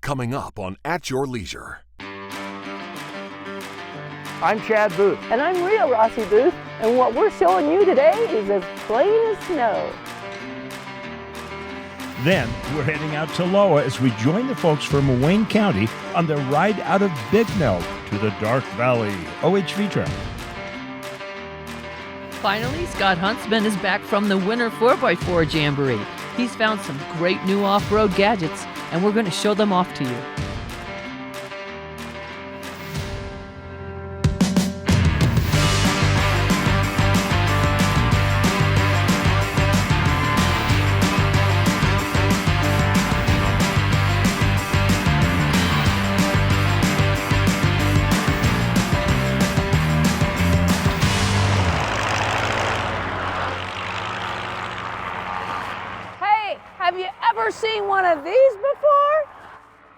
coming up on At Your Leisure. I'm Chad Booth. And I'm Rhea Rossi Booth, and what we're showing you today is as plain as snow. Then we're heading out to Loa as we join the folks from Wayne County on the ride out of Bicknell to the Dark Valley OHV Trail. Finally, Scott Huntsman is back from the Winter 4x4 Jamboree. He's found some great new off-road gadgets, and we're going to show them off to you. Have you ever seen one of these before?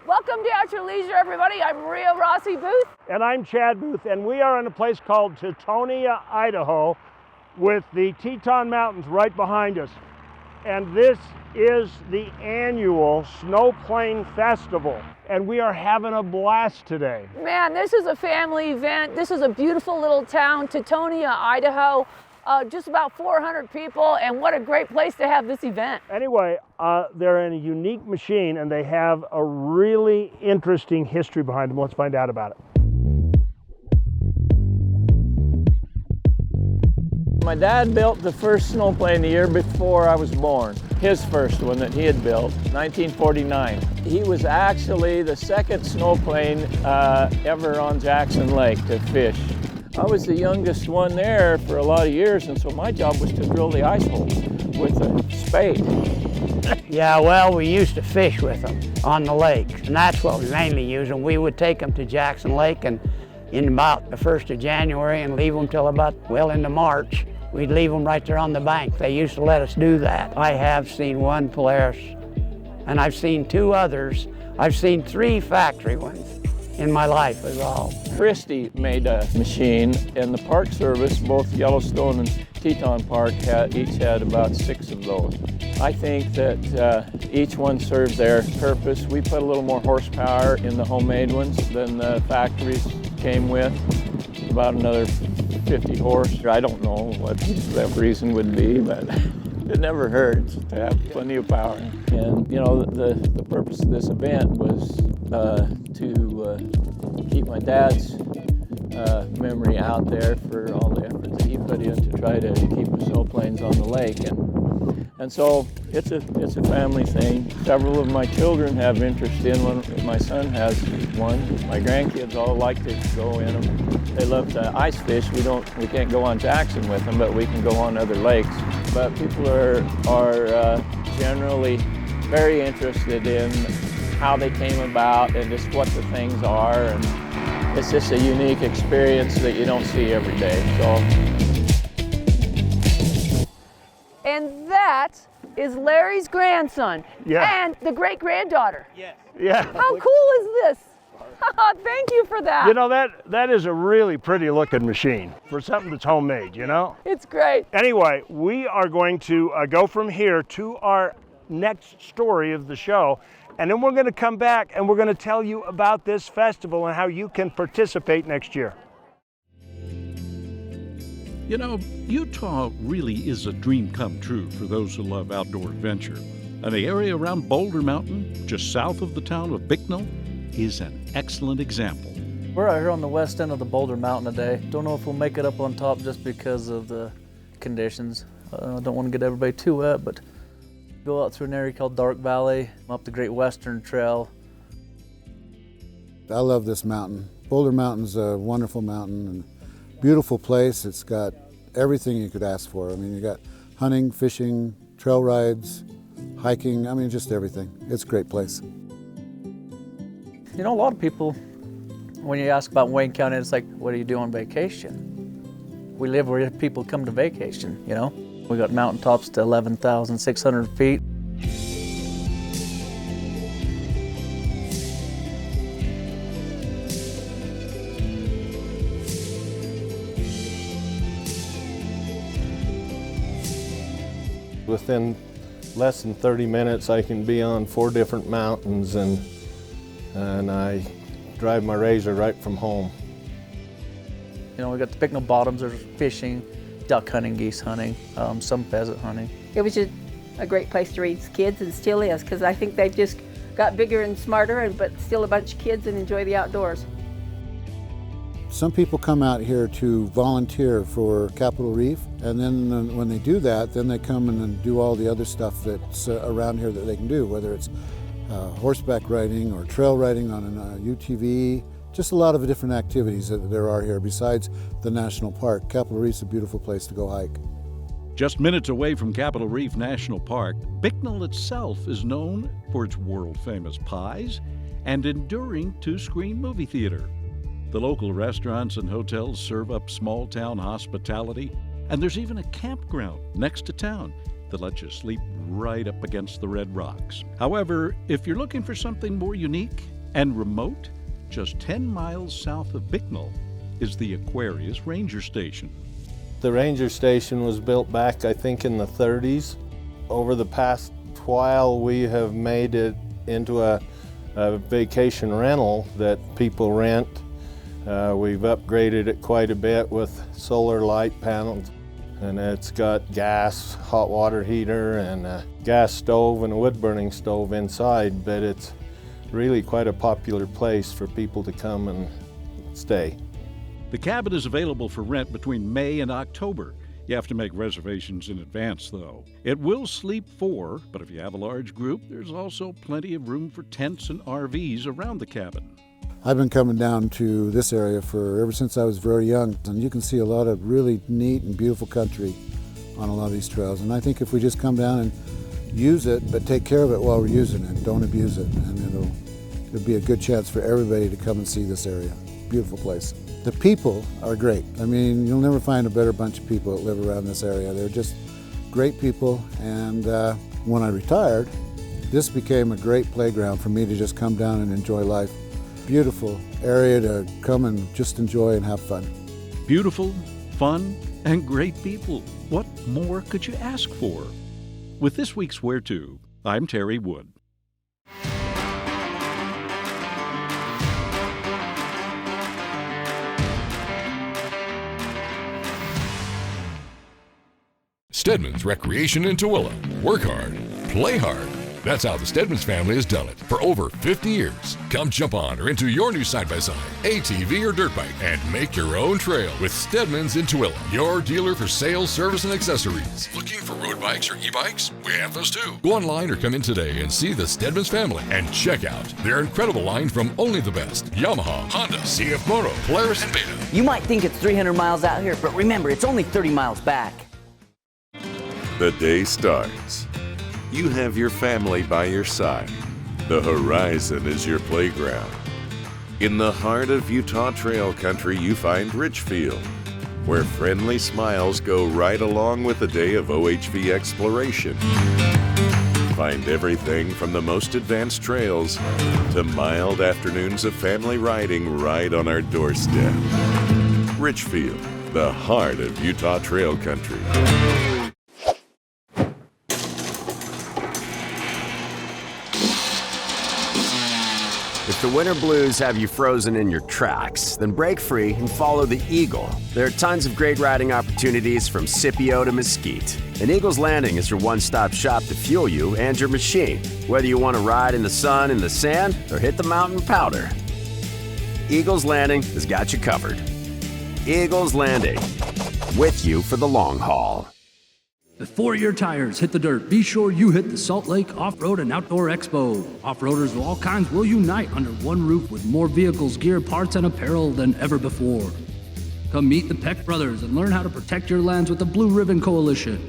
Welcome to At Your Leisure, everybody. I'm Rhea Rossi Booth. And I'm Chad Booth, and we are in a place called Tetonia, Idaho, with the Teton Mountains right behind us. And this is the annual Snow Plane Festival, and we are having a blast today. Man, this is a family event. This is a beautiful little town, Tetonia, Idaho. Just about 400 people, and what a great place to have this event. Anyway, they're in a unique machine, and they have a really interesting history behind them. Let's find out about it. My dad built the first snow plane the year before I was born. His first one that he had built, 1949. He was actually the second snow plane ever on Jackson Lake to fish. I was the youngest one there for a lot of years, and so my job was to drill the ice holes with a spade. Yeah, well, we used to fish with them on the lake, and that's what we mainly used. And we would take them to Jackson Lake, and in about the 1st of January and leave them till about, well, into March. We'd leave them right there on the bank. They used to let us do that. I have seen one Polaris, and I've seen 2 others. I've seen 3 factory ones in my life is all. Christie made a machine, and the Park Service, both Yellowstone and Teton Park, each had about 6 of those. I think that each one served their purpose. We put a little more horsepower in the homemade ones than the factories came with, about another 50 horse. I don't know what that reason would be, but it never hurts to have plenty of power. And you know, the purpose of this event was to keep my dad's memory out there for all the efforts that he put in to try to keep the snow planes on the lake. And so it's a family thing. Several of my children have interest in one. My son has one. My grandkids all like to go in them. They love to ice fish. We can't go on Jackson with them, but we can go on other lakes. But people are generally very interested in how they came about and just what the things are. And it's just a unique experience that you don't see every day. And that is Larry's grandson. Yeah. And the great-granddaughter. Yeah. How cool is this? Thank you for that. You know, that is a really pretty looking machine for something that's homemade, you know? It's great. Anyway, we are going to go from here to our next story of the show, and then we're going to come back and we're going to tell you about this festival and how you can participate next year. You know, Utah really is a dream come true for those who love outdoor adventure. And the area around Boulder Mountain, just south of the town of Bicknell, is an excellent example. We're out here on the west end of the Boulder Mountain today. Don't know if we'll make it up on top just because of the conditions. I don't want to get everybody too wet, but go out through an area called Dark Valley, up the Great Western Trail. I love this mountain. Boulder Mountain's a wonderful mountain and beautiful place. It's got everything you could ask for. I mean, you got hunting, fishing, trail rides, hiking, I mean, just everything. It's a great place. You know, a lot of people, when you ask about Wayne County, it's like, what do you do on vacation? We live where people come to vacation, you know? We got mountaintops to 11,600 feet. Within less than 30 minutes, I can be on 4 different mountains, and and I drive my razor right from home. You know, we got the Bicknell bottoms, there's fishing, duck hunting, geese hunting, some pheasant hunting. It was just a great place to raise kids, and still is, because I think they've just got bigger and smarter, but still a bunch of kids and enjoy the outdoors. Some people come out here to volunteer for Capitol Reef, and then when they do that, then they come in and do all the other stuff that's around here that they can do, whether it's horseback riding or trail riding on an UTV, just a lot of different activities that there are here besides the national park. Capitol Reef's a beautiful place to go hike. Just minutes away from Capitol Reef National Park, Bicknell itself is known for its world-famous pies and enduring two-screen movie theater. The local restaurants and hotels serve up small-town hospitality, and there's even a campground next to town that lets you sleep right up against the red rocks. However, if you're looking for something more unique and remote, just 10 miles south of Bicknell is the Aquarius Ranger Station. The ranger station was built back, I think, in the 30s. Over the past while, we have made it into a vacation rental that people rent. We've upgraded it quite a bit with solar light panels, and it's got gas, hot water heater, and a gas stove and a wood burning stove inside, but it's really quite a popular place for people to come and stay. The cabin is available for rent between May and October. You have to make reservations in advance, though. It will sleep 4, but if you have a large group, there's also plenty of room for tents and RVs around the cabin. I've been coming down to this area ever since I was very young, and you can see a lot of really neat and beautiful country on a lot of these trails. And I think if we just come down and use it, but take care of it while we're using it, don't abuse it, and it'll be a good chance for everybody to come and see this area. Beautiful place. The people are great. I mean, you'll never find a better bunch of people that live around this area. They're just great people, and when I retired, this became a great playground for me to just come down and enjoy life. Beautiful area to come and just enjoy and have fun. Beautiful, fun, and great people. What more could you ask for? With this week's Where To, I'm Terry Wood. Stedmans Recreation in Tooele. Work hard, play hard. That's how the Stedmans family has done it for over 50 years. Come jump on or into your new side-by-side, ATV or dirt bike, and make your own trail with Stedmans in Tooele, your dealer for sales, service, and accessories. Looking for road bikes or e-bikes? We have those too. Go online or come in today and see the Stedmans family and check out their incredible line from only the best: Yamaha, Honda, CF Moto, Polaris, and Beta. You might think it's 300 miles out here, but remember, it's only 30 miles back. The day starts. You have your family by your side. The horizon is your playground. In the heart of Utah Trail Country, you find Richfield, where friendly smiles go right along with a day of OHV exploration. Find everything from the most advanced trails to mild afternoons of family riding right on our doorstep. Richfield, the heart of Utah Trail Country. If the winter blues have you frozen in your tracks, then break free and follow the Eagle. There are tons of great riding opportunities from Scipio to Mesquite. And Eagle's Landing is your one-stop shop to fuel you and your machine, whether you want to ride in the sun, in the sand, or hit the mountain powder. Eagle's Landing has got you covered. Eagle's Landing, with you for the long haul. Before your tires hit the dirt, be sure you hit the Salt Lake Off-Road and Outdoor Expo. Off-roaders of all kinds will unite under one roof with more vehicles, gear, parts, and apparel than ever before. Come meet the Peck Brothers and learn how to protect your lands with the Blue Ribbon Coalition.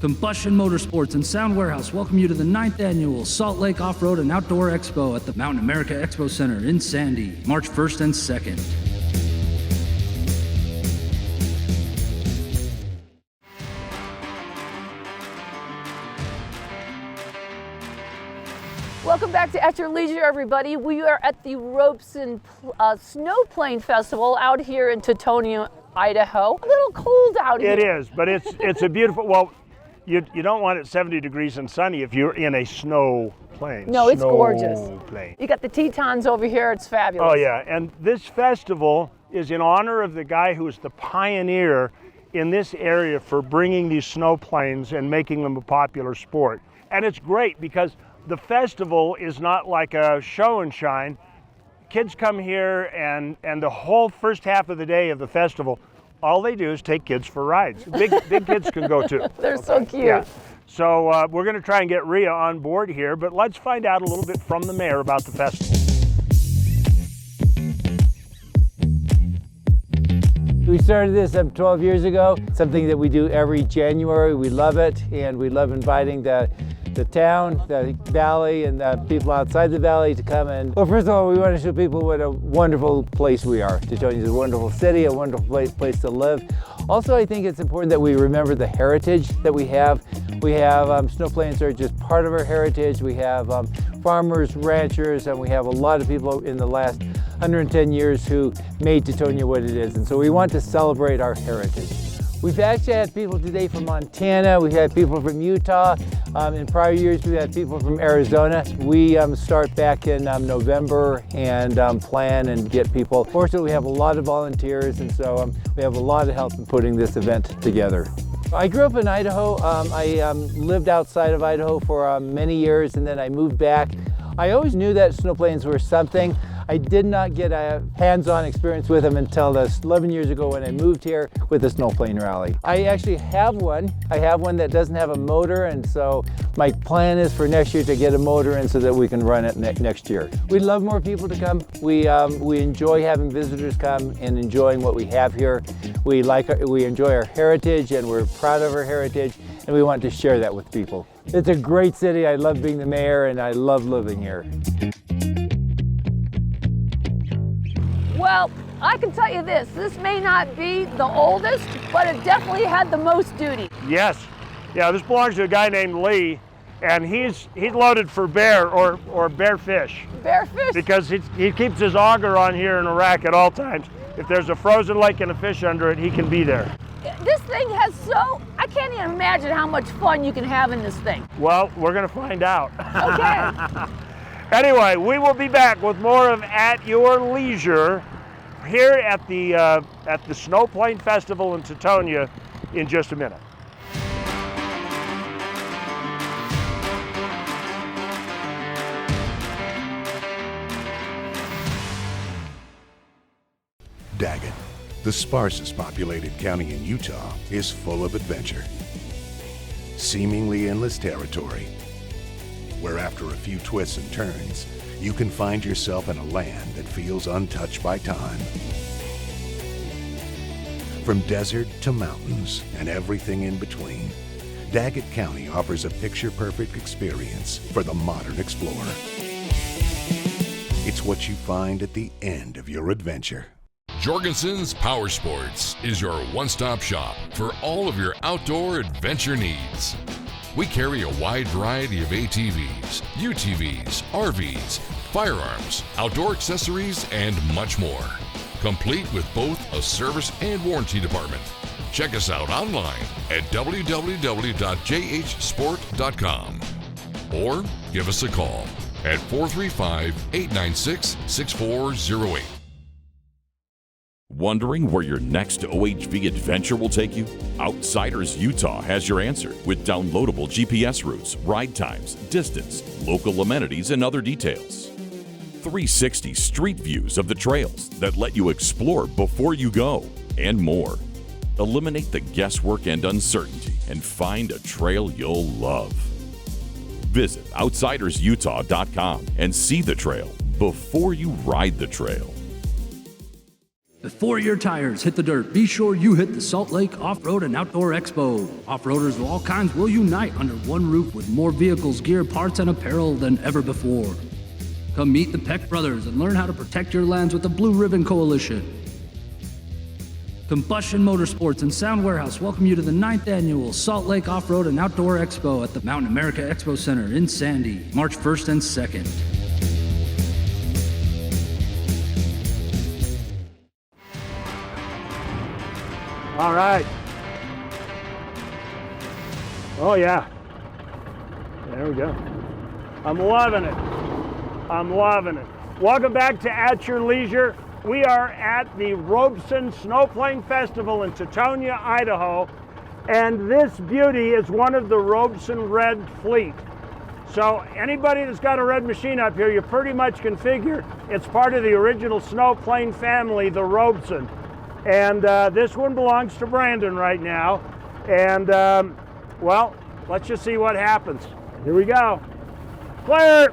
Combustion Motorsports and Sound Warehouse welcome you to the 9th Annual Salt Lake Off-Road and Outdoor Expo at the Mountain America Expo Center in Sandy, March 1st and 2nd. Welcome back to At Your Leisure, everybody. We are at the Robson Snow Plane Festival out here in Tetonia, Idaho. A little cold out here. It is, but it's a beautiful, well, You don't want it 70 degrees and sunny if you're in a snow plane. No, it's gorgeous. Plane. You got the Tetons over here. It's fabulous. Oh yeah, and this festival is in honor of the guy who was the pioneer in this area for bringing these snow planes and making them a popular sport. And it's great because the festival is not like a show and shine. Kids come here and the whole first half of the day of the festival, all they do is take kids for rides. Big kids can go too. They're so cute. Yeah. So we're going to try and get Rhea on board here, but let's find out a little bit from the mayor about the festival. We started this 12 years ago, something that we do every January. We love it, and we love inviting the town, the valley, and the people outside the valley to come in. Well, first of all, we want to show people what a wonderful place we are. Tetonia is a wonderful city, a wonderful place to live. Also, I think it's important that we remember the heritage that we have. We have snow planes are just part of our heritage. We have farmers, ranchers, and we have a lot of people in the last 110 years who made Tetonia what it is. And so we want to celebrate our heritage. We've actually had people today from Montana. We've had people from Utah. In prior years, we've had people from Arizona. We start back in November and plan and get people. Fortunately, we have a lot of volunteers, and so we have a lot of help in putting this event together. I grew up in Idaho. I lived outside of Idaho for many years, and then I moved back. I always knew that snowplanes were something. I did not get a hands-on experience with them until 11 years ago when I moved here with the Snow Plane Rally. I actually have one. I have one that doesn't have a motor, and so my plan is for next year to get a motor in so that we can run it next year. We'd love more people to come. We enjoy having visitors come and enjoying what we have here. We enjoy our heritage, and we're proud of our heritage, and we want to share that with people. It's a great city. I love being the mayor, and I love living here. Well, I can tell you this may not be the oldest, but it definitely had the most duty. Yes. Yeah, this belongs to a guy named Lee, and he's loaded for bear or bear fish. Bear fish? Because he keeps his auger on here in a rack at all times. If there's a frozen lake and a fish under it, he can be there. This thing has I can't even imagine how much fun you can have in this thing. Well, we're going to find out. Okay. Anyway, we will be back with more of At Your Leisure here at the Snow Plane Festival in Tetonia in just a minute. Daget, the sparsest populated county in Utah, is full of adventure. Seemingly endless territory, where after a few twists and turns, you can find yourself in a land that feels untouched by time. From desert to mountains and everything in between, Daget County offers a picture-perfect experience for the modern explorer. It's what you find at the end of your adventure. Jorgensen's Power Sports is your one-stop shop for all of your outdoor adventure needs. We carry a wide variety of ATVs, UTVs, RVs, firearms, outdoor accessories, and much more. Complete with both a service and warranty department. Check us out online at www.jhsport.com or give us a call at 435-896-6408. Wondering where your next OHV adventure will take you? Outsiders Utah has your answer with downloadable GPS routes, ride times, distance, local amenities, and other details. 360 street views of the trails that let you explore before you go, and more. Eliminate the guesswork and uncertainty and find a trail you'll love. Visit outsidersutah.com and see the trail before you ride the trail. Before your tires hit the dirt, be sure you hit the Salt Lake Off-Road and Outdoor Expo. Off-roaders of all kinds will unite under one roof with more vehicles, gear, parts, and apparel than ever before. Come meet the Peck Brothers and learn how to protect your lands with the Blue Ribbon Coalition. Combustion Motorsports and Sound Warehouse welcome you to the 9th Annual Salt Lake Off-Road and Outdoor Expo at the Mountain America Expo Center in Sandy, March 1st and 2nd. All right. Oh yeah. There we go. I'm loving it. I'm loving it. Welcome back to At Your Leisure. We are at the Robson Snow Plane Festival in Tetonia, Idaho. And this beauty is one of the Robeson Red fleet. So anybody that's got a red machine up here, you pretty much can figure it's part of the original snow plane family, the Robeson. And this one belongs to Brandon right now. And well, let's just see what happens. Here we go. Clear!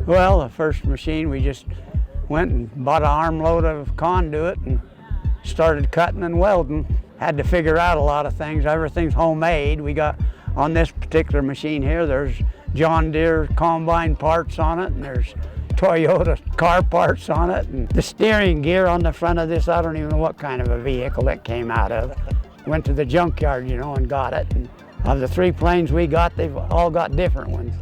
Well, the first machine, we just went and bought an armload of conduit and started cutting and welding. Had to figure out a lot of things. Everything's homemade. We got, on this particular machine here, there's John Deere combine parts on it, and there's Toyota car parts on it. And the steering gear on the front of this, I don't even know what kind of a vehicle it came out of. Went to the junkyard, you know, and got it. And of the 3 planes we got, they've all got different ones.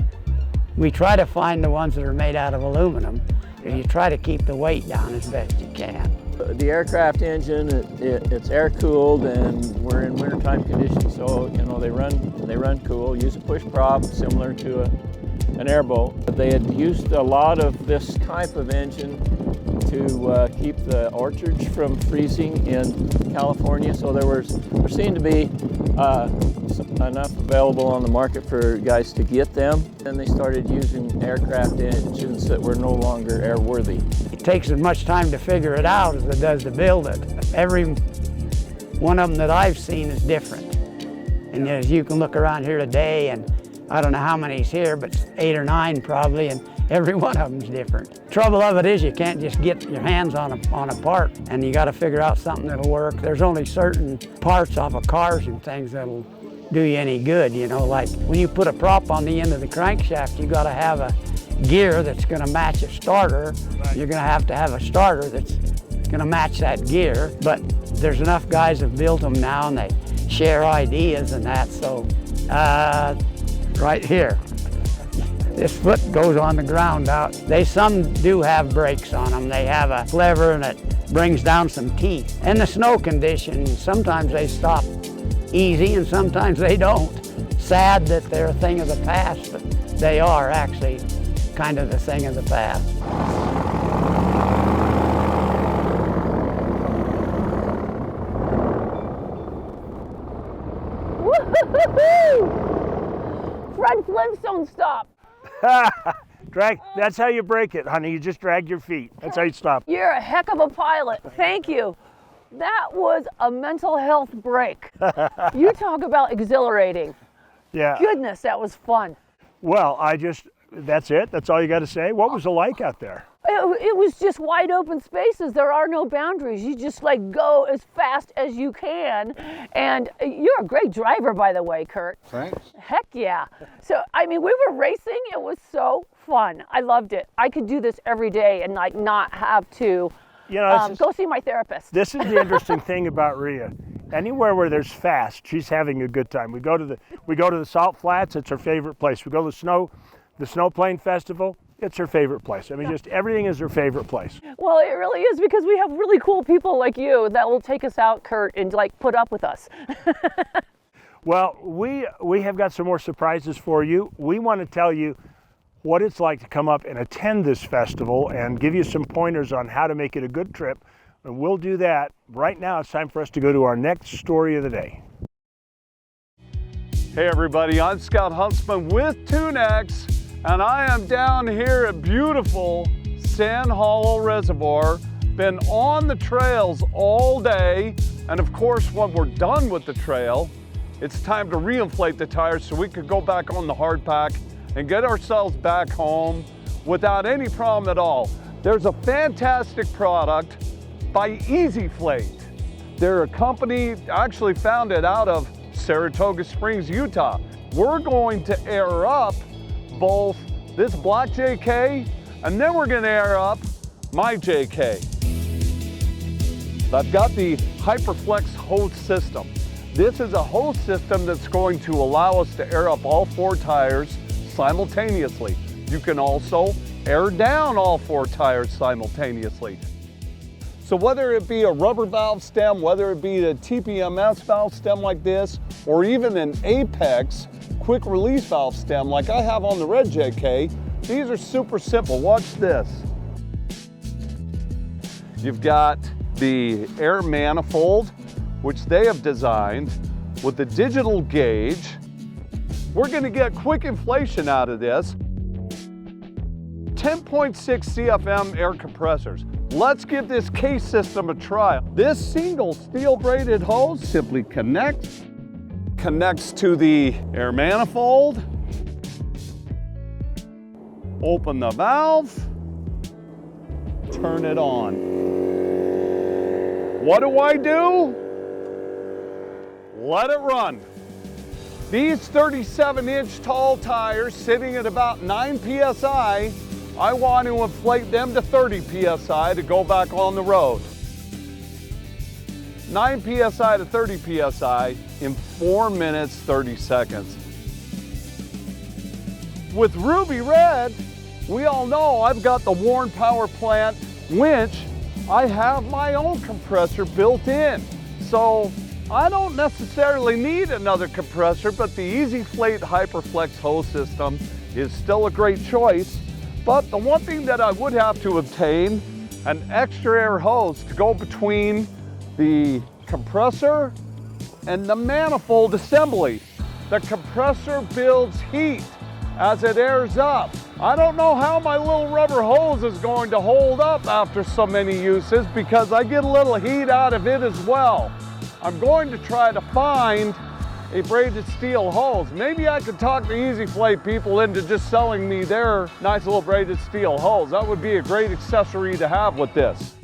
We try to find the ones that are made out of aluminum. You try to keep the weight down as best you can. The aircraft engine, it's air cooled, and we're in wintertime conditions, so you know they run cool. Use a push prop similar to an airboat. They had used a lot of this type of engine to keep the orchards from freezing in California. So there seemed to be enough available on the market for guys to get them. Then they started using aircraft engines that were no longer airworthy. It takes as much time to figure it out as it does to build it. Every one of them that I've seen is different. And as you can look around here today, and I don't know how many's here, but 8 or 9 probably, and every one of them's different. Trouble of it is you can't just get your hands on a part, and you got to figure out something that'll work. There's only certain parts off of cars and things that'll do you any good, you know, like when you put a prop on the end of the crankshaft, you got to have a gear that's going to match a starter. Right. You're going to have a starter that's going to match that gear, but there's enough guys that have built them now, and they share ideas and that. So right here, this foot goes on the ground out. Some do have brakes on them. They have a lever, and it brings down some teeth. In the snow conditions, sometimes they stop easy and sometimes they don't. Sad that they're a thing of the past, but they are actually kind of the thing of the past. Woo-hoo-hoo-hoo! Fred Flintstone stop. Drag, that's how you break it, honey. You just drag your feet. That's how you stop. You're a heck of a pilot. Thank you. That was a mental health break. You talk about exhilarating. Yeah. Goodness, that was fun. Well, that's it? That's all you got to say? What was it like out there? It was just wide open spaces. There are no boundaries. You just like go as fast as you can. And you're a great driver, by the way, Kurt. Thanks. Heck yeah. So, I mean, we were racing. It was so fun. I loved it. I could do this every day and like not have to go see my therapist. This is the interesting thing about Rhea. Anywhere where there's fast, she's having a good time. We go to the Salt Flats. It's her favorite place. We go to the Snow Plane Festival. It's her favorite place. I mean, just everything is her favorite place. Well, it really is, because we have really cool people like you that will take us out, Kurt, and like put up with us. Well, we have got some more surprises for you. We want to tell you what it's like to come up and attend this festival and give you some pointers on how to make it a good trip. And we'll do that. Right now, it's time for us to go to our next story of the day. Hey everybody, I'm Scout Huntsman with Tunex, and I am down here at beautiful Sand Hollow Reservoir. Been on the trails all day, and of course when we're done with the trail, it's time to reinflate the tires so we could go back on the hard pack and get ourselves back home without any problem at all. There's a fantastic product by EasyFlate. They're a company actually founded out of Saratoga Springs, Utah. We're going to air up both this black JK, and then we're going to air up my JK. I've got the HyperFlex hose system. This is a hose system that's going to allow us to air up all 4 tires simultaneously. You can also air down all 4 tires simultaneously. So whether it be a rubber valve stem, whether it be a TPMS valve stem like this, or even an Apex quick release valve stem like I have on the Red JK, these are super simple. Watch this. You've got the air manifold, which they have designed with the digital gauge. We're gonna get quick inflation out of this. 10.6 CFM air compressors. Let's give this case system a try. This single steel braided hose simply connects to the air manifold. Open the valve, turn it on. What do? Let it run. These 37-inch tall tires sitting at about 9 PSI, I want to inflate them to 30 PSI to go back on the road. 9 PSI to 30 PSI in 4 minutes, 30 seconds. With Ruby Red, we all know I've got the Warn Power Plant winch. I have my own compressor built in. So I don't necessarily need another compressor, but the EasyFlate HyperFlex hose system is still a great choice. But the one thing that I would have to obtain, an extra air hose to go between the compressor and the manifold assembly. The compressor builds heat as it airs up. I don't know how my little rubber hose is going to hold up after so many uses because I get a little heat out of it as well. I'm going to try to find a braided steel hose. Maybe I could talk the EasyFlate people into just selling me their nice little braided steel hose. That would be a great accessory to have with this.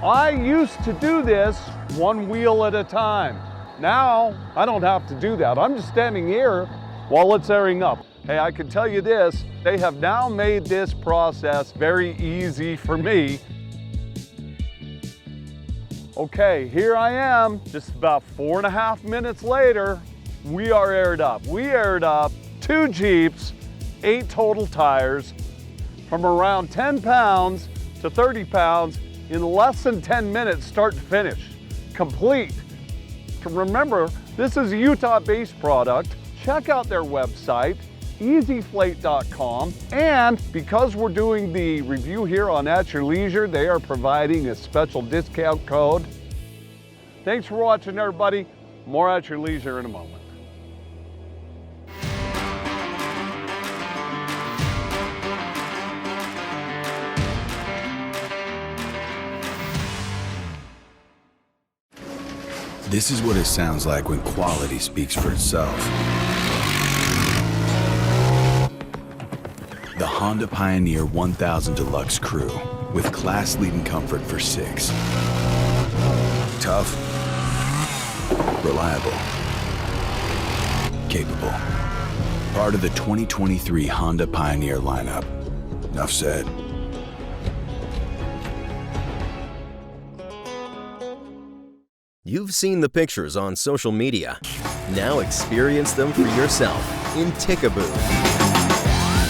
I used to do this one wheel at a time. Now, I don't have to do that. I'm just standing here while it's airing up. Hey, I can tell you this, they have now made this process very easy for me. Okay, here I am, just about 4.5 minutes later, we are aired up. We aired up 2 Jeeps, 8 total tires, from around 10 pounds to 30 pounds in less than 10 minutes, start to finish, complete. Remember, this is a Utah-based product. Check out their website, easyflate.com, and because we're doing the review here on At Your Leisure, they are providing a special discount code. Thanks for watching, everybody. More At Your Leisure in a moment. This is what it sounds like when quality speaks for itself. The Honda Pioneer 1000 Deluxe Crew with class-leading comfort for 6. Tough, reliable, capable. Part of the 2023 Honda Pioneer lineup. Enough said. You've seen the pictures on social media. Now experience them for yourself in Tikaboo.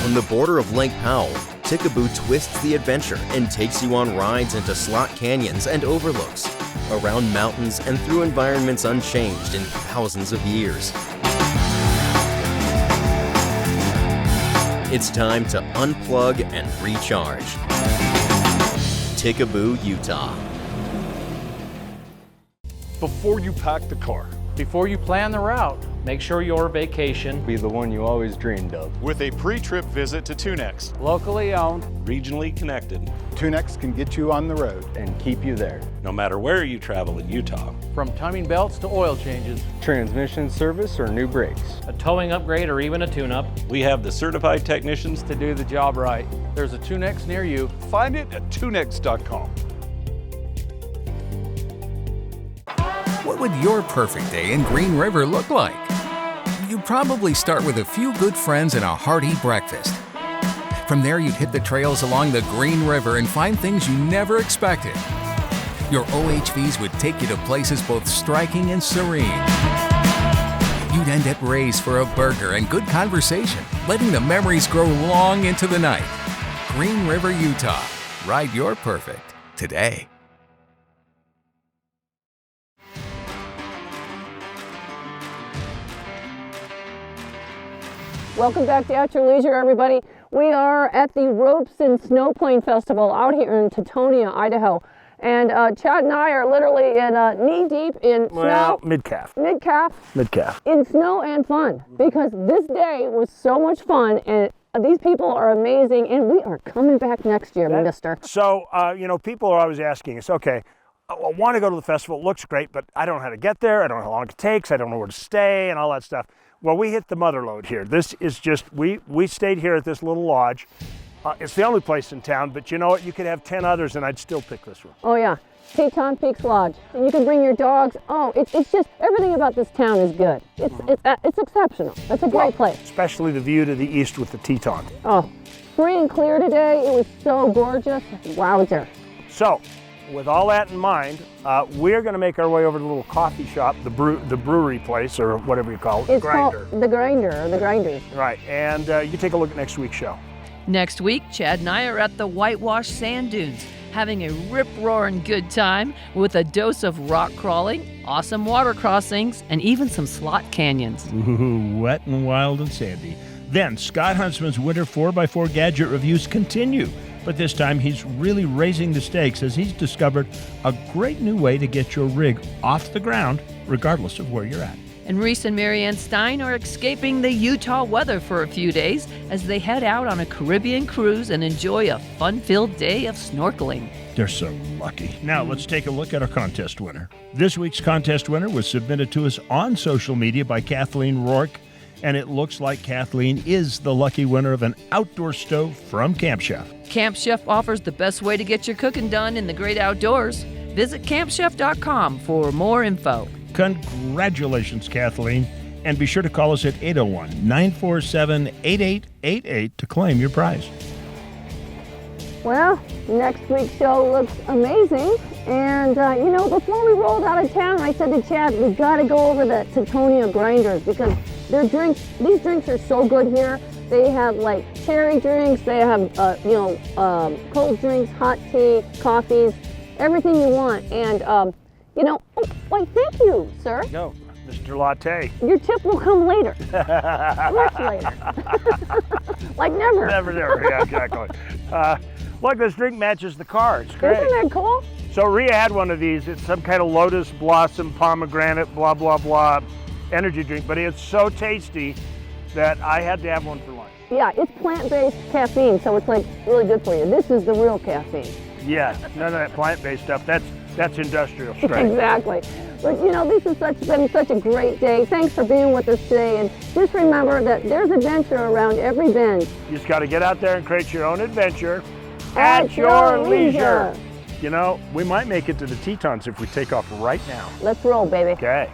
On the border of Lake Powell, Tikaboo twists the adventure and takes you on rides into slot canyons and overlooks, around mountains and through environments unchanged in thousands of years. It's time to unplug and recharge. Tikaboo, Utah. Before you pack the car, before you plan the route, make sure your vacation be the one you always dreamed of. With a pre-trip visit to Tunex. Locally owned, regionally connected. Tunex can get you on the road and keep you there, no matter where you travel in Utah. From timing belts to oil changes, transmission service or new brakes, a towing upgrade or even a tune-up, we have the certified technicians to do the job right. There's a Tunex near you. Find it at tunex.com. What would your perfect day in Green River look like? You'd probably start with a few good friends and a hearty breakfast. From there, you'd hit the trails along the Green River and find things you never expected. your OHVs would take you to places both striking and serene. You'd end at Ray's for a burger and good conversation, letting the memories grow long into the night. Green River, Utah. Ride your perfect today. Welcome back to At Your Leisure, everybody. We are at the Robson Snow Plane Festival out here in Tetonia, Idaho. And Chad and I are literally in knee-deep in snow. Mid-calf. Mid-calf. In snow and fun, because this day was so much fun, and these people are amazing, and we are coming back next year, mister. So, you know, people are always asking us, okay, I want to go to the festival, it looks great, but I don't know how to get there, I don't know how long it takes, I don't know where to stay, and all that stuff. Well, we hit the mother lode here. This is just, we stayed here at this little lodge. It's the only place in town, but you know what? You could have 10 others and I'd still pick this one. Oh yeah, Teton Peaks Lodge. And you can bring your dogs. Oh, it's just, everything about this town is good. It's exceptional. It's a great place. Especially the view to the east with the Teton. Oh, free and clear today. It was so gorgeous. Wowzer. So, with all that in mind, we're going to make our way over to the little coffee shop, the brewery place, or whatever you call it, it's the grinder. Called the grinder, or the grinders. Right, and you take a look at next week's show. Next week, Chad and I are at the whitewash sand dunes, having a rip-roaring good time with a dose of rock crawling, awesome water crossings, and even some slot canyons. Ooh, wet and wild and sandy. Then, Scott Huntsman's Winter 4x4 gadget reviews continue, but this time he's really raising the stakes as he's discovered a great new way to get your rig off the ground, regardless of where you're at. And Reese and Marianne Stein are escaping the Utah weather for a few days as they head out on a Caribbean cruise and enjoy a fun-filled day of snorkeling. They're so lucky. Now let's take a look at our contest winner. This week's contest winner was submitted to us on social media by Kathleen Rourke, and it looks like Kathleen is the lucky winner of an outdoor stove from Camp Chef. Camp Chef offers the best way to get your cooking done in the great outdoors. Visit campchef.com for more info. Congratulations, Kathleen, and be sure to call us at 801-947-8888 to claim your prize. Well, next week's show looks amazing, and you know, before we rolled out of town, I said to Chad, we got to go over the Tetonia grinders because these drinks are so good here. They have like cherry drinks, they have cold drinks, hot tea, coffees, everything you want, and you know, why, thank you, sir. No, Mr. Latte. Your tip will come later. Much later. Like never. Never, yeah, exactly. Look, this drink matches the car. It's great. Isn't that cool? So Rhea had one of these. It's some kind of lotus blossom, pomegranate, blah, blah, blah energy drink, but it's so tasty that I had to have one for lunch. Yeah, it's plant-based caffeine, so it's like really good for you. This is the real caffeine. Yeah, none of that plant-based stuff. That's industrial strength. Exactly. But you know, this has been such a great day. Thanks for being with us today. And just remember that there's adventure around every bend. You just got to get out there and create your own adventure at your leisure. You know, we might make it to the Tetons if we take off right now. Let's roll, baby. Okay.